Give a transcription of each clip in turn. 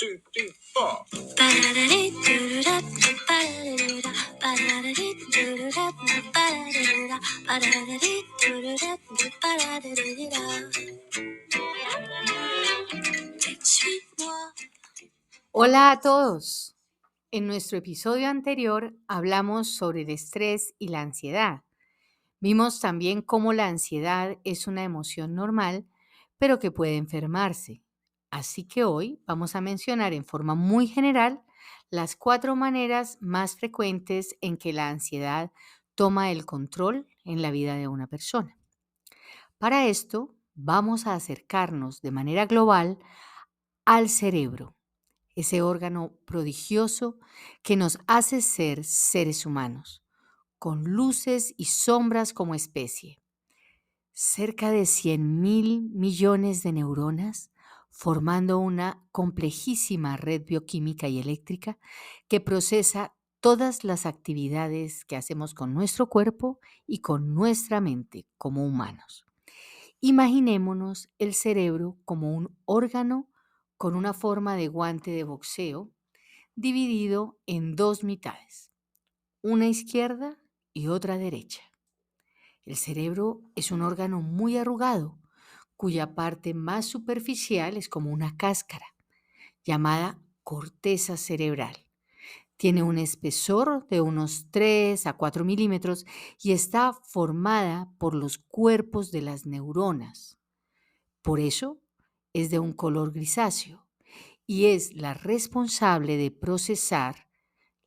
two, three, four. Hola a todos. En nuestro episodio anterior hablamos sobre el estrés y la ansiedad. Vimos también cómo la ansiedad es una emoción normal, pero que puede enfermarse. Así que hoy vamos a mencionar en forma muy general las 4 maneras más frecuentes en que la ansiedad toma el control en la vida de una persona. Para esto, vamos a acercarnos de manera global al cerebro, ese órgano prodigioso que nos hace ser seres humanos, con luces y sombras como especie. Cerca de 100.000 millones de neuronas formando una complejísima red bioquímica y eléctrica que procesa todas las actividades que hacemos con nuestro cuerpo y con nuestra mente como humanos. Imaginémonos el cerebro como un órgano con una forma de guante de boxeo dividido en 2 mitades, una izquierda y otra derecha. El cerebro es un órgano muy arrugado, cuya parte más superficial es como una cáscara, llamada corteza cerebral. Tiene un espesor de unos 3 a 4 milímetros y está formada por los cuerpos de las neuronas. Por eso es de un color grisáceo y es la responsable de procesar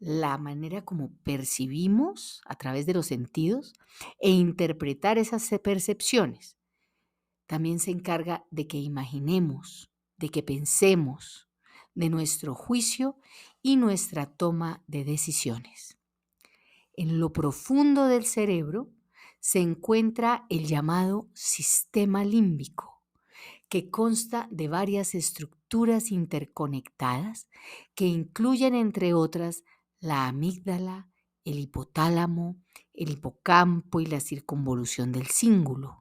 la manera como percibimos a través de los sentidos e interpretar esas percepciones. También se encarga de que imaginemos, de que pensemos, de nuestro juicio y nuestra toma de decisiones. En lo profundo del cerebro se encuentra el llamado sistema límbico, que consta de varias estructuras interconectadas que incluyen, entre otras, la amígdala, el hipotálamo, el hipocampo y la circunvolución del cíngulo.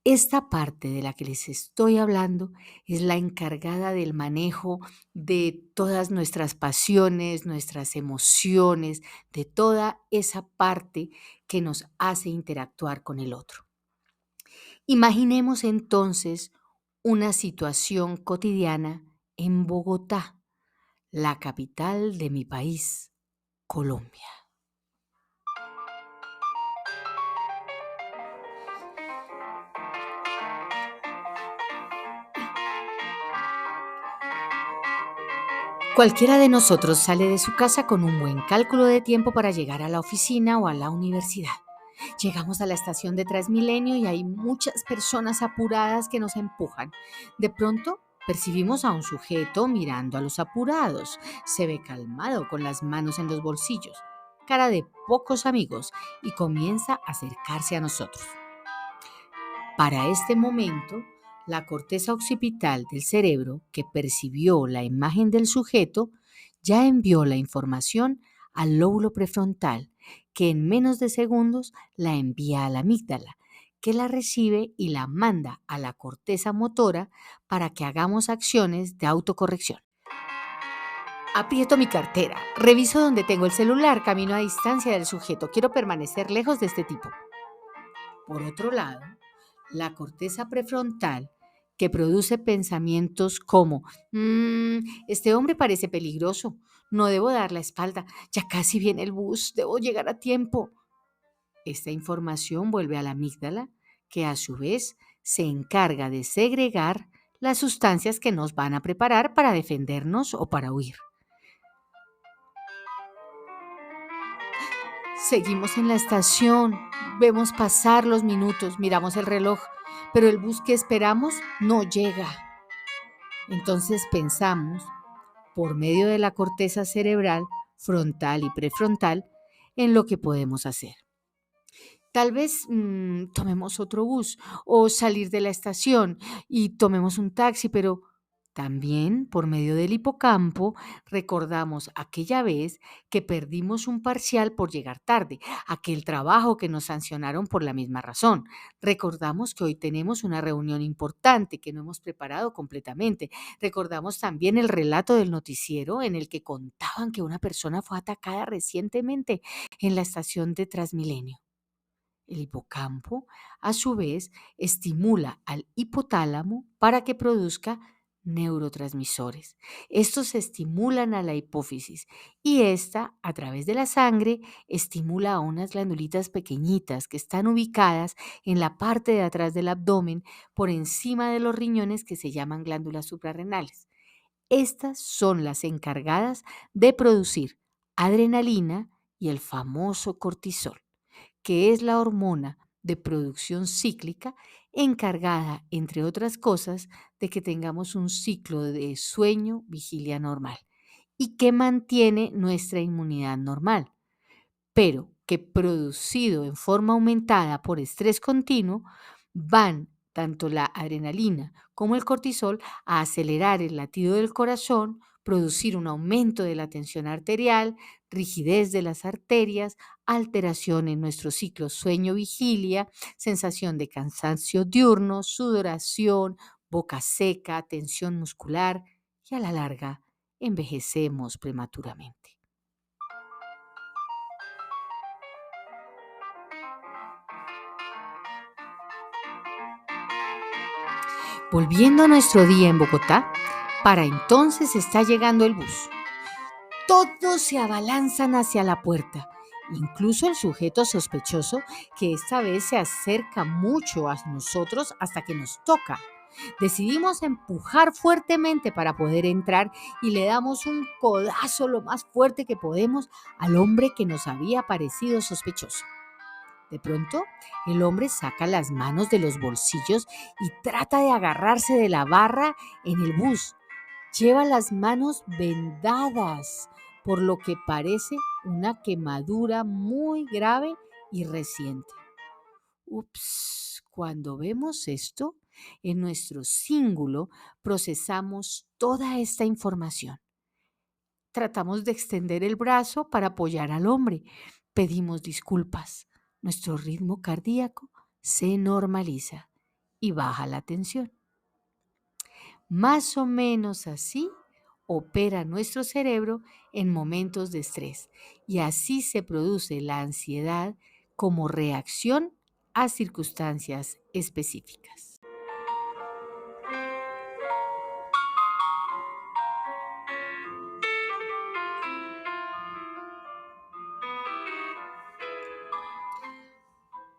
Esta parte de la que les estoy hablando es la encargada del manejo de todas nuestras pasiones, nuestras emociones, de toda esa parte que nos hace interactuar con el otro. Imaginemos entonces una situación cotidiana en Bogotá, la capital de mi país, Colombia. Cualquiera de nosotros sale de su casa con un buen cálculo de tiempo para llegar a la oficina o a la universidad. Llegamos a la estación de Transmilenio y hay muchas personas apuradas que nos empujan. De pronto percibimos a un sujeto mirando a los apurados. Se ve calmado con las manos en los bolsillos, cara de pocos amigos, y comienza a acercarse a nosotros. Para este momento, la corteza occipital del cerebro, que percibió la imagen del sujeto, ya envió la información al lóbulo prefrontal, que en menos de segundos la envía a la amígdala, que la recibe y la manda a la corteza motora para que hagamos acciones de autocorrección. Aprieto mi cartera, reviso dónde tengo el celular, camino a distancia del sujeto, quiero permanecer lejos de este tipo. Por otro lado, la corteza prefrontal, que produce pensamientos como, este hombre parece peligroso, no debo dar la espalda, ya casi viene el bus, debo llegar a tiempo. Esta información vuelve a la amígdala, que a su vez se encarga de segregar las sustancias que nos van a preparar para defendernos o para huir. Seguimos en la estación, vemos pasar los minutos, miramos el reloj, pero el bus que esperamos no llega. Entonces pensamos, por medio de la corteza cerebral, frontal y prefrontal, en lo que podemos hacer. Tal vez tomemos otro bus o salir de la estación y tomemos un taxi, pero También, por medio del hipocampo, recordamos aquella vez que perdimos un parcial por llegar tarde, aquel trabajo que nos sancionaron por la misma razón. Recordamos que hoy tenemos una reunión importante que no hemos preparado completamente. Recordamos también el relato del noticiero en el que contaban que una persona fue atacada recientemente en la estación de Transmilenio. El hipocampo, a su vez, estimula al hipotálamo para que produzca neurotransmisores. Estos estimulan a la hipófisis y esta, a través de la sangre, estimula a unas glandulitas pequeñitas que están ubicadas en la parte de atrás del abdomen por encima de los riñones que se llaman glándulas suprarrenales. Estas son las encargadas de producir adrenalina y el famoso cortisol, que es la hormona de producción cíclica encargada, entre otras cosas, de que tengamos un ciclo de sueño-vigilia normal y que mantiene nuestra inmunidad normal, pero que producido en forma aumentada por estrés continuo, van tanto la adrenalina como el cortisol a acelerar el latido del corazón, producir un aumento de la tensión arterial, rigidez de las arterias, alteración en nuestro ciclo sueño-vigilia, sensación de cansancio diurno, sudoración, boca seca, tensión muscular y a la larga envejecemos prematuramente. Volviendo a nuestro día en Bogotá, para entonces está llegando el bus. Todos se abalanzan hacia la puerta, incluso el sujeto sospechoso que esta vez se acerca mucho a nosotros hasta que nos toca. Decidimos empujar fuertemente para poder entrar y le damos un codazo lo más fuerte que podemos al hombre que nos había parecido sospechoso. De pronto, el hombre saca las manos de los bolsillos y trata de agarrarse de la barra en el bus. Lleva las manos vendadas, por lo que parece una quemadura muy grave y reciente. Ups, cuando vemos esto, en nuestro cíngulo procesamos toda esta información. Tratamos de extender el brazo para apoyar al hombre. Pedimos disculpas. Nuestro ritmo cardíaco se normaliza y baja la tensión. Más o menos así opera nuestro cerebro en momentos de estrés y así se produce la ansiedad como reacción a circunstancias específicas.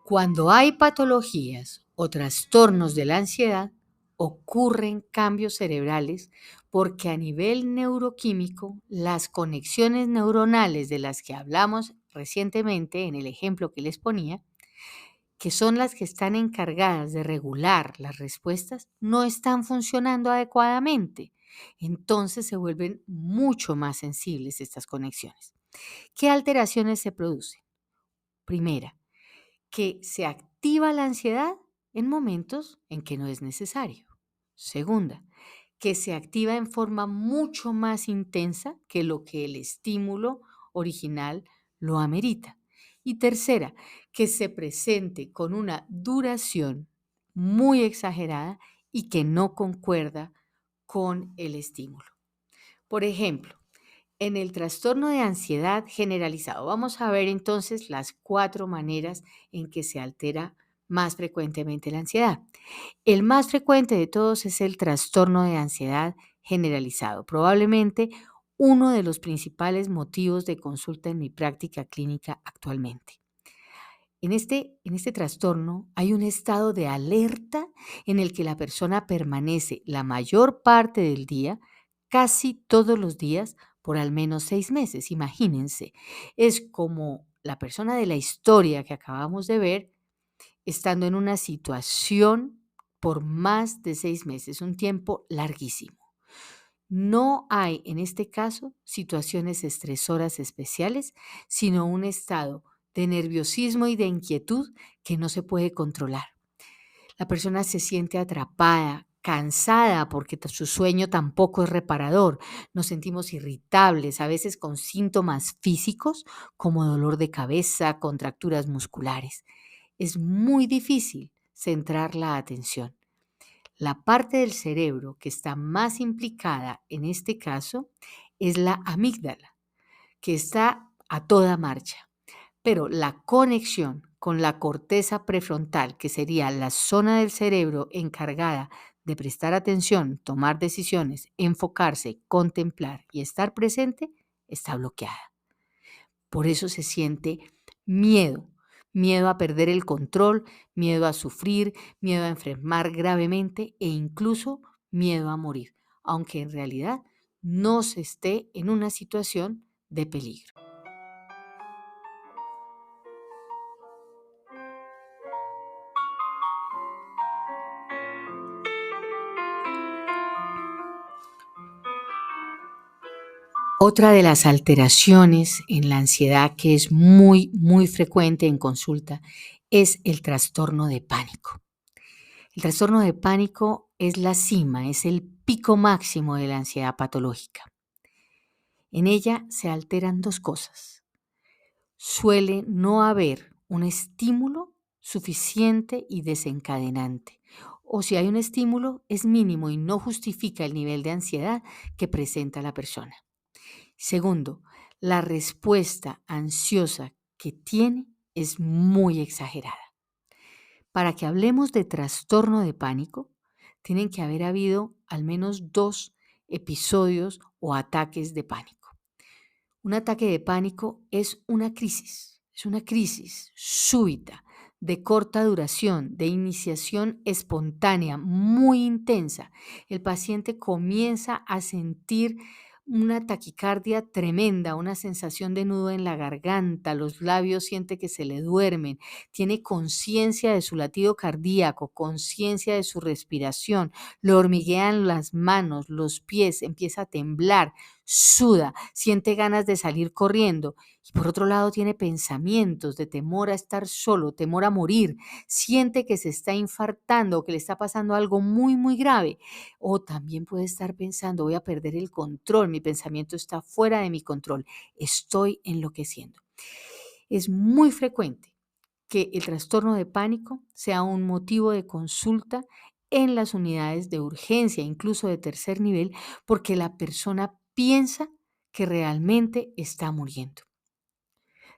Cuando hay patologías o trastornos de la ansiedad, ocurren cambios cerebrales porque a nivel neuroquímico, las conexiones neuronales de las que hablamos recientemente en el ejemplo que les ponía, que son las que están encargadas de regular las respuestas, no están funcionando adecuadamente. Entonces se vuelven mucho más sensibles estas conexiones. ¿Qué alteraciones se producen? Primera, que se activa la ansiedad en momentos en que no es necesario. Segunda, que se activa en forma mucho más intensa que lo que el estímulo original lo amerita. Y tercera, que se presente con una duración muy exagerada y que no concuerda con el estímulo. Por ejemplo, en el trastorno de ansiedad generalizado, vamos a ver entonces las 4 maneras en que se altera más frecuentemente la ansiedad. El más frecuente de todos es el trastorno de ansiedad generalizado, probablemente uno de los principales motivos de consulta en mi práctica clínica actualmente. En este trastorno hay un estado de alerta en el que la persona permanece la mayor parte del día, casi todos los días, por al menos 6 meses. Imagínense, es como la persona de la historia que acabamos de ver, estando en una situación por más de 6 meses, un tiempo larguísimo. No hay en este caso situaciones estresoras especiales, sino un estado de nerviosismo y de inquietud que no se puede controlar. La persona se siente atrapada, cansada porque su sueño tampoco es reparador. Nos sentimos irritables, a veces con síntomas físicos como dolor de cabeza, contracturas musculares. Es muy difícil centrar la atención. La parte del cerebro que está más implicada en este caso es la amígdala, que está a toda marcha. Pero la conexión con la corteza prefrontal, que sería la zona del cerebro encargada de prestar atención, tomar decisiones, enfocarse, contemplar y estar presente, está bloqueada. Por eso se siente miedo, miedo a perder el control, miedo a sufrir, miedo a enfermar gravemente e incluso miedo a morir, aunque en realidad no se esté en una situación de peligro. Otra de las alteraciones en la ansiedad que es muy, muy frecuente en consulta es el trastorno de pánico. El trastorno de pánico es la cima, es el pico máximo de la ansiedad patológica. En ella se alteran dos cosas. Suele no haber un estímulo suficiente y desencadenante. O si hay un estímulo, es mínimo y no justifica el nivel de ansiedad que presenta la persona. Segundo, la respuesta ansiosa que tiene es muy exagerada. Para que hablemos de trastorno de pánico, tienen que haber habido al menos 2 episodios o ataques de pánico. Un ataque de pánico es una crisis súbita, de corta duración, de iniciación espontánea, muy intensa. El paciente comienza a sentir una taquicardia tremenda, una sensación de nudo en la garganta, los labios siente que se le duermen, tiene conciencia de su latido cardíaco, conciencia de su respiración, le hormiguean las manos, los pies, empieza a temblar, suda, siente ganas de salir corriendo y por otro lado tiene pensamientos de temor a estar solo, temor a morir, siente que se está infartando o que le está pasando algo muy, muy grave. O también puede estar pensando, voy a perder el control, mi pensamiento está fuera de mi control, estoy enloqueciendo. Es muy frecuente que el trastorno de pánico sea un motivo de consulta en las unidades de urgencia, incluso de tercer nivel, porque la persona piensa que realmente está muriendo.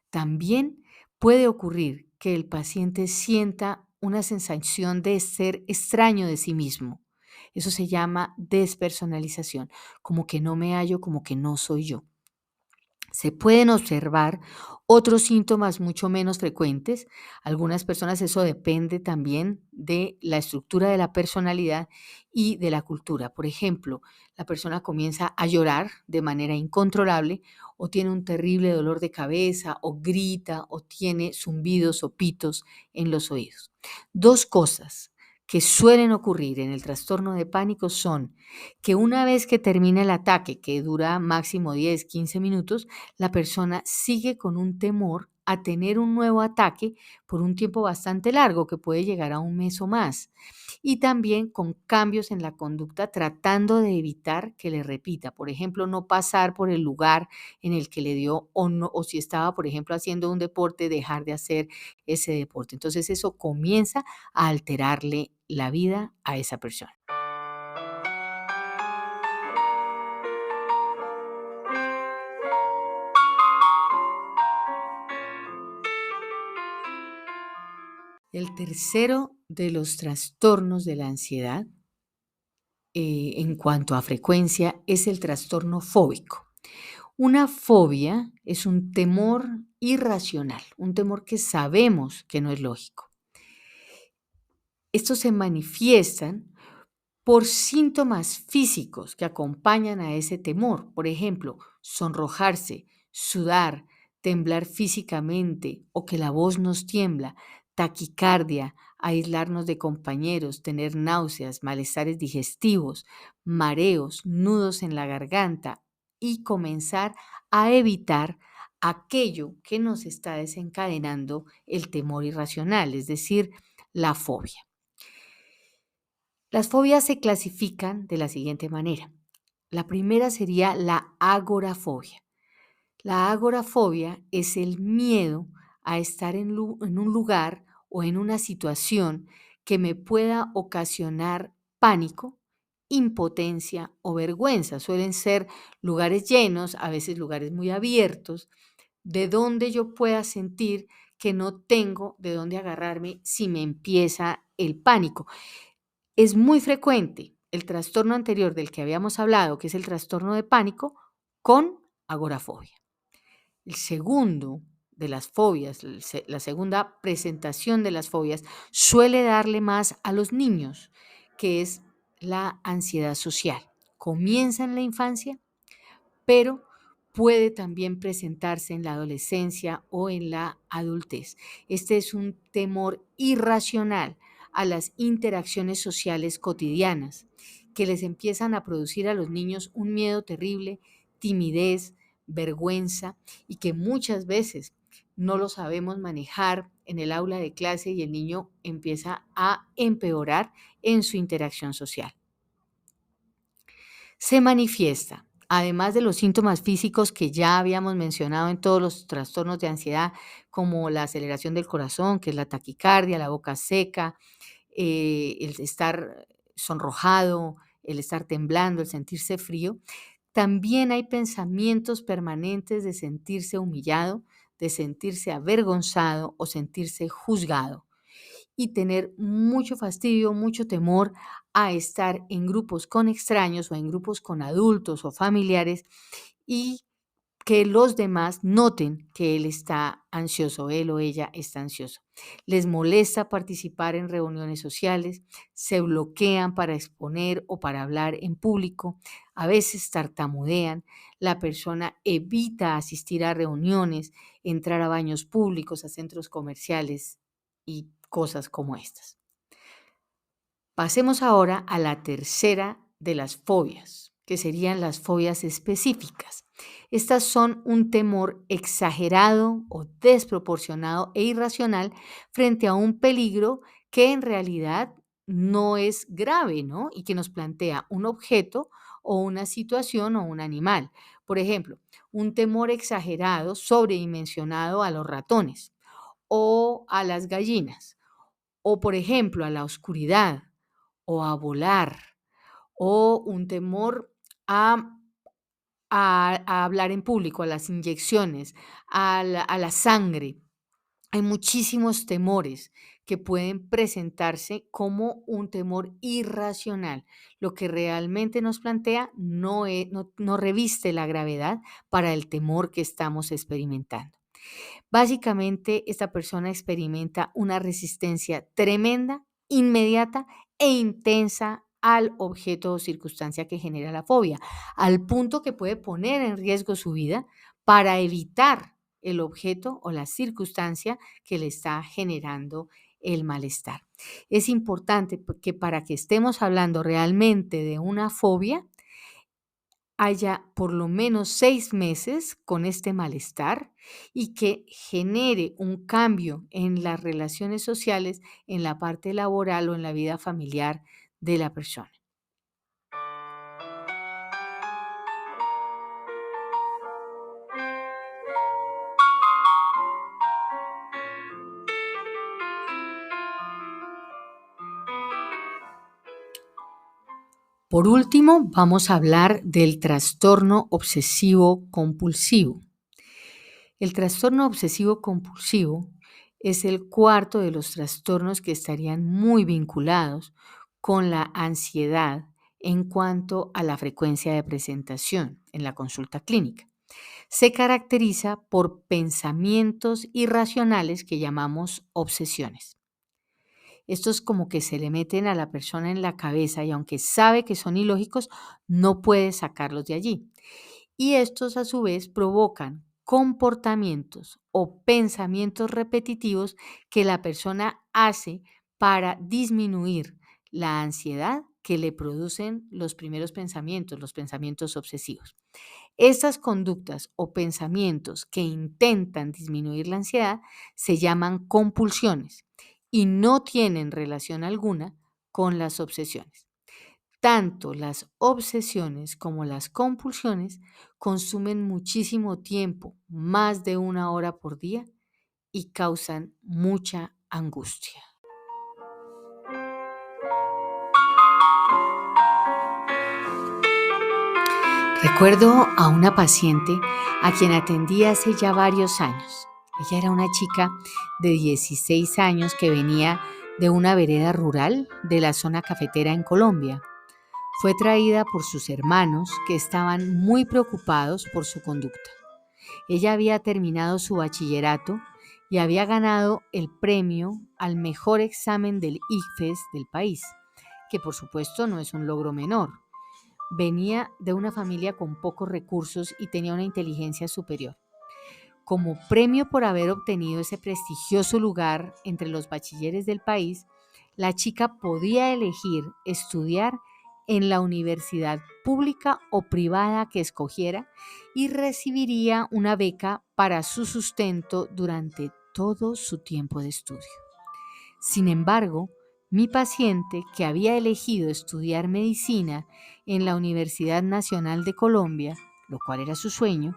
También puede ocurrir que el paciente sienta una sensación de ser extraño de sí mismo. Eso se llama despersonalización, como que no me hallo, como que no soy yo. Se pueden observar otros síntomas mucho menos frecuentes. Algunas personas eso depende también de la estructura de la personalidad y de la cultura. Por ejemplo, la persona comienza a llorar de manera incontrolable o tiene un terrible dolor de cabeza o grita o tiene zumbidos o pitos en los oídos. Dos cosas que suelen ocurrir en el trastorno de pánico son que una vez que termina el ataque, que dura máximo 10, 15 minutos, la persona sigue con un temor a tener un nuevo ataque por un tiempo bastante largo, que puede llegar a un mes o más. Y también con cambios en la conducta tratando de evitar que le repita. Por ejemplo, no pasar por el lugar en el que le dio o, no, o si estaba, por ejemplo, haciendo un deporte, dejar de hacer ese deporte. Entonces eso comienza a alterarle la vida a esa persona. El tercero de los trastornos de la ansiedad, en cuanto a frecuencia, es el trastorno fóbico. Una fobia es un temor irracional, un temor que sabemos que no es lógico. Estos se manifiestan por síntomas físicos que acompañan a ese temor. Por ejemplo, sonrojarse, sudar, temblar físicamente o que la voz nos tiembla, taquicardia, aislarnos de compañeros, tener náuseas, malestares digestivos, mareos, nudos en la garganta y comenzar a evitar aquello que nos está desencadenando el temor irracional, es decir, la fobia. Las fobias se clasifican de la siguiente manera. La primera sería la agorafobia. La agorafobia es el miedo a estar en un lugar o en una situación que me pueda ocasionar pánico, impotencia o vergüenza. Suelen ser lugares llenos, a veces lugares muy abiertos, de donde yo pueda sentir que no tengo de dónde agarrarme si me empieza el pánico. Es muy frecuente el trastorno anterior del que habíamos hablado, que es el trastorno de pánico, con agorafobia. El segundo de las fobias, la segunda presentación de las fobias suele darle más a los niños, que es la ansiedad social. Comienza en la infancia, pero puede también presentarse en la adolescencia o en la adultez. Este es un temor irracional a las interacciones sociales cotidianas que les empiezan a producir a los niños un miedo terrible, timidez, vergüenza y que muchas veces no lo sabemos manejar en el aula de clase y el niño empieza a empeorar en su interacción social. Se manifiesta, además de los síntomas físicos que ya habíamos mencionado en todos los trastornos de ansiedad, como la aceleración del corazón, que es la taquicardia, la boca seca, el estar sonrojado, el estar temblando, el sentirse frío, también hay pensamientos permanentes de sentirse humillado, de sentirse avergonzado o sentirse juzgado y tener mucho fastidio, mucho temor a estar en grupos con extraños o en grupos con adultos o familiares y que los demás noten que él está ansioso, él o ella está ansioso. Les molesta participar en reuniones sociales, se bloquean para exponer o para hablar en público, a veces tartamudean, la persona evita asistir a reuniones, entrar a baños públicos, a centros comerciales y cosas como estas. Pasemos ahora a la tercera de las fobias, que serían las fobias específicas. Estas son un temor exagerado o desproporcionado e irracional frente a un peligro que en realidad no es grave, ¿no? Y que nos plantea un objeto o una situación o un animal. Por ejemplo, un temor exagerado, sobredimensionado a los ratones o a las gallinas, o por ejemplo a la oscuridad o a volar, o un temor a, a hablar en público, a las inyecciones, a la sangre. Hay muchísimos temores que pueden presentarse como un temor irracional. Lo que realmente nos plantea no reviste la gravedad para el temor que estamos experimentando. Básicamente, esta persona experimenta una resistencia tremenda, inmediata e intensa al objeto o circunstancia que genera la fobia, al punto que puede poner en riesgo su vida para evitar el objeto o la circunstancia que le está generando el malestar. Es importante que para que estemos hablando realmente de una fobia, haya por lo menos 6 meses con este malestar y que genere un cambio en las relaciones sociales, en la parte laboral o en la vida familiar de la persona. Por último, vamos a hablar del trastorno obsesivo compulsivo. El trastorno obsesivo compulsivo es el cuarto de los trastornos que estarían muy vinculados con la ansiedad en cuanto a la frecuencia de presentación en la consulta clínica. Se caracteriza por pensamientos irracionales que llamamos obsesiones. Estos como que se le meten a la persona en la cabeza y aunque sabe que son ilógicos, no puede sacarlos de allí. Y estos a su vez provocan comportamientos o pensamientos repetitivos que la persona hace para disminuir la ansiedad que le producen los primeros pensamientos, los pensamientos obsesivos. Estas conductas o pensamientos que intentan disminuir la ansiedad se llaman compulsiones y no tienen relación alguna con las obsesiones. Tanto las obsesiones como las compulsiones consumen muchísimo tiempo, más de 1 hora por día, y causan mucha angustia. Recuerdo a una paciente a quien atendí hace ya varios años. Ella era una chica de 16 años que venía de una vereda rural de la zona cafetera en Colombia. Fue traída por sus hermanos que estaban muy preocupados por su conducta. Ella había terminado su bachillerato y había ganado el premio al mejor examen del ICFES del país, que por supuesto no es un logro menor. Venía de una familia con pocos recursos y tenía una inteligencia superior. Como premio por haber obtenido ese prestigioso lugar entre los bachilleres del país, la chica podía elegir estudiar en la universidad pública o privada que escogiera y recibiría una beca para su sustento durante todo su tiempo de estudio. Sin embargo, mi paciente, que había elegido estudiar medicina en la Universidad Nacional de Colombia, lo cual era su sueño,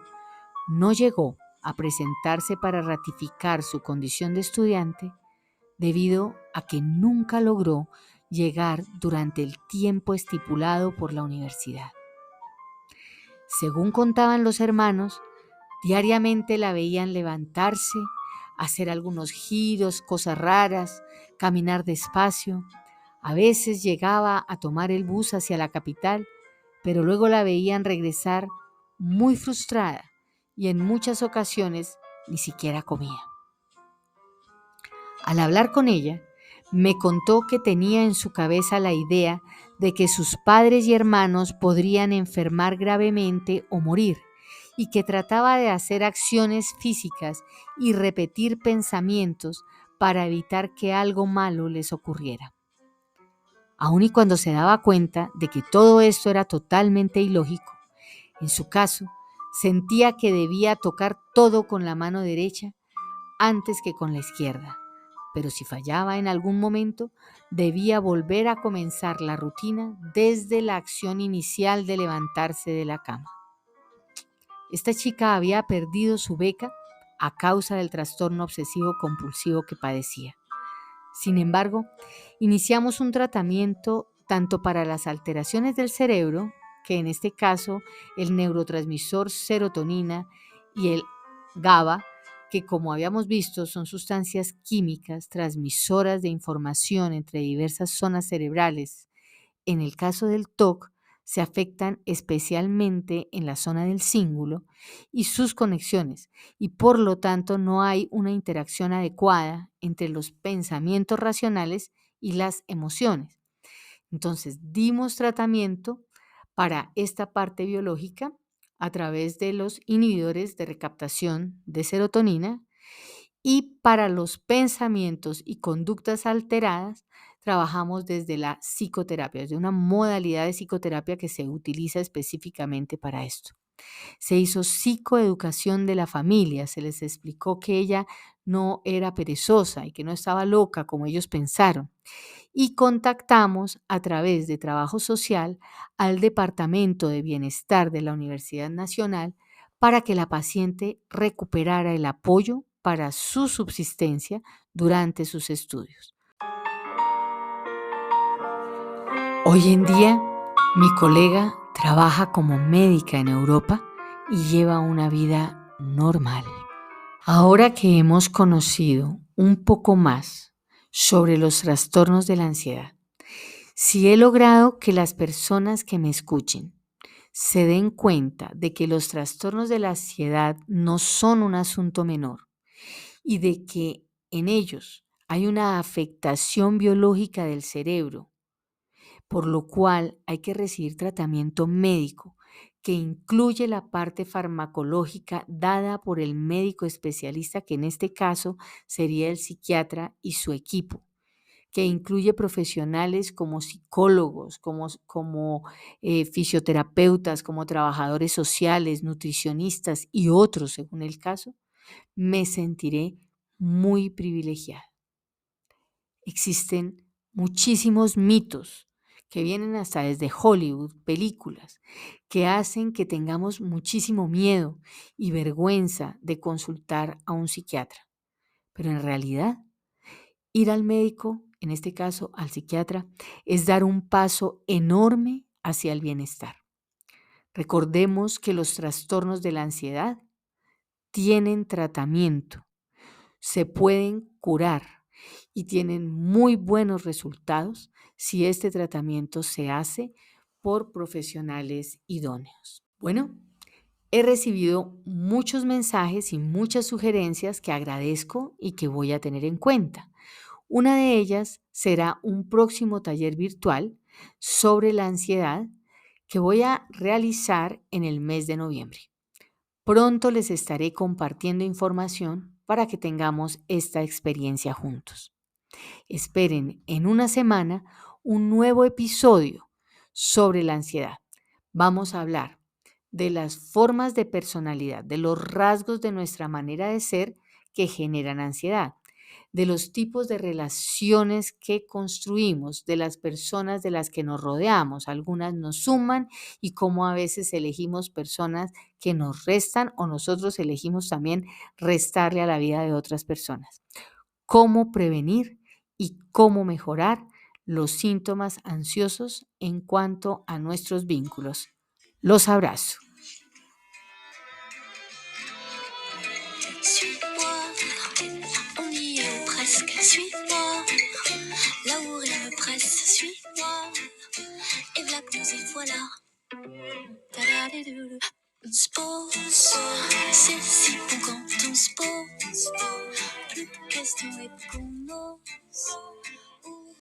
no llegó a presentarse para ratificar su condición de estudiante debido a que nunca logró llegar durante el tiempo estipulado por la universidad. Según contaban los hermanos, diariamente la veían levantarse, hacer algunos giros, cosas raras, caminar despacio. A veces llegaba a tomar el bus hacia la capital, pero luego la veían regresar muy frustrada y en muchas ocasiones ni siquiera comía. Al hablar con ella, me contó que tenía en su cabeza la idea de que sus padres y hermanos podrían enfermar gravemente o morir, y que trataba de hacer acciones físicas y repetir pensamientos para evitar que algo malo les ocurriera. Aun y cuando se daba cuenta de que todo esto era totalmente ilógico, en su caso, sentía que debía tocar todo con la mano derecha antes que con la izquierda, pero si fallaba en algún momento, debía volver a comenzar la rutina desde la acción inicial de levantarse de la cama. Esta chica había perdido su beca a causa del trastorno obsesivo compulsivo que padecía. Sin embargo, iniciamos un tratamiento tanto para las alteraciones del cerebro, que en este caso el neurotransmisor serotonina y el GABA, que como habíamos visto son sustancias químicas transmisoras de información entre diversas zonas cerebrales. En el caso del TOC, se afectan especialmente en la zona del cíngulo y sus conexiones, y por lo tanto no hay una interacción adecuada entre los pensamientos racionales y las emociones. Entonces, dimos tratamiento para esta parte biológica a través de los inhibidores de recaptación de serotonina, y para los pensamientos y conductas alteradas, trabajamos desde la psicoterapia, desde una modalidad de psicoterapia que se utiliza específicamente para esto. Se hizo psicoeducación de la familia, se les explicó que ella no era perezosa y que no estaba loca como ellos pensaron. Y contactamos a través de trabajo social al Departamento de Bienestar de la Universidad Nacional para que la paciente recuperara el apoyo para su subsistencia durante sus estudios. Hoy en día, mi colega trabaja como médica en Europa y lleva una vida normal. Ahora que hemos conocido un poco más sobre los trastornos de la ansiedad, si he logrado que las personas que me escuchen se den cuenta de que los trastornos de la ansiedad no son un asunto menor y de que en ellos hay una afectación biológica del cerebro, por lo cual hay que recibir tratamiento médico que incluye la parte farmacológica dada por el médico especialista, que en este caso sería el psiquiatra y su equipo, que incluye profesionales como psicólogos, como fisioterapeutas, como trabajadores sociales, nutricionistas y otros según el caso, me sentiré muy privilegiada. Existen muchísimos mitos que vienen hasta desde Hollywood, películas, que hacen que tengamos muchísimo miedo y vergüenza de consultar a un psiquiatra. Pero en realidad, ir al médico, en este caso al psiquiatra, es dar un paso enorme hacia el bienestar. Recordemos que los trastornos de la ansiedad tienen tratamiento, se pueden curar y tienen muy buenos resultados si este tratamiento se hace por profesionales idóneos. Bueno, he recibido muchos mensajes y muchas sugerencias que agradezco y que voy a tener en cuenta. Una de ellas será un próximo taller virtual sobre la ansiedad que voy a realizar en el mes de noviembre. Pronto les estaré compartiendo información para que tengamos esta experiencia juntos. Esperen en una semana un nuevo episodio sobre la ansiedad. Vamos a hablar de las formas de personalidad, de los rasgos de nuestra manera de ser que generan ansiedad, de los tipos de relaciones que construimos, de las personas de las que nos rodeamos. Algunas nos suman y cómo a veces elegimos personas que nos restan o nosotros elegimos también restarle a la vida de otras personas. Cómo prevenir y cómo mejorar los síntomas ansiosos en cuanto a nuestros vínculos. Los abrazo. Suis-moi, on y est presque. Suis-moi, là où rien ne presse. Suis-moi, et v'là que nous y voilà. Ta-da-di-dou-dou. On se pose, c'est si bon quand on se pose. Plus de questions et qu'on ose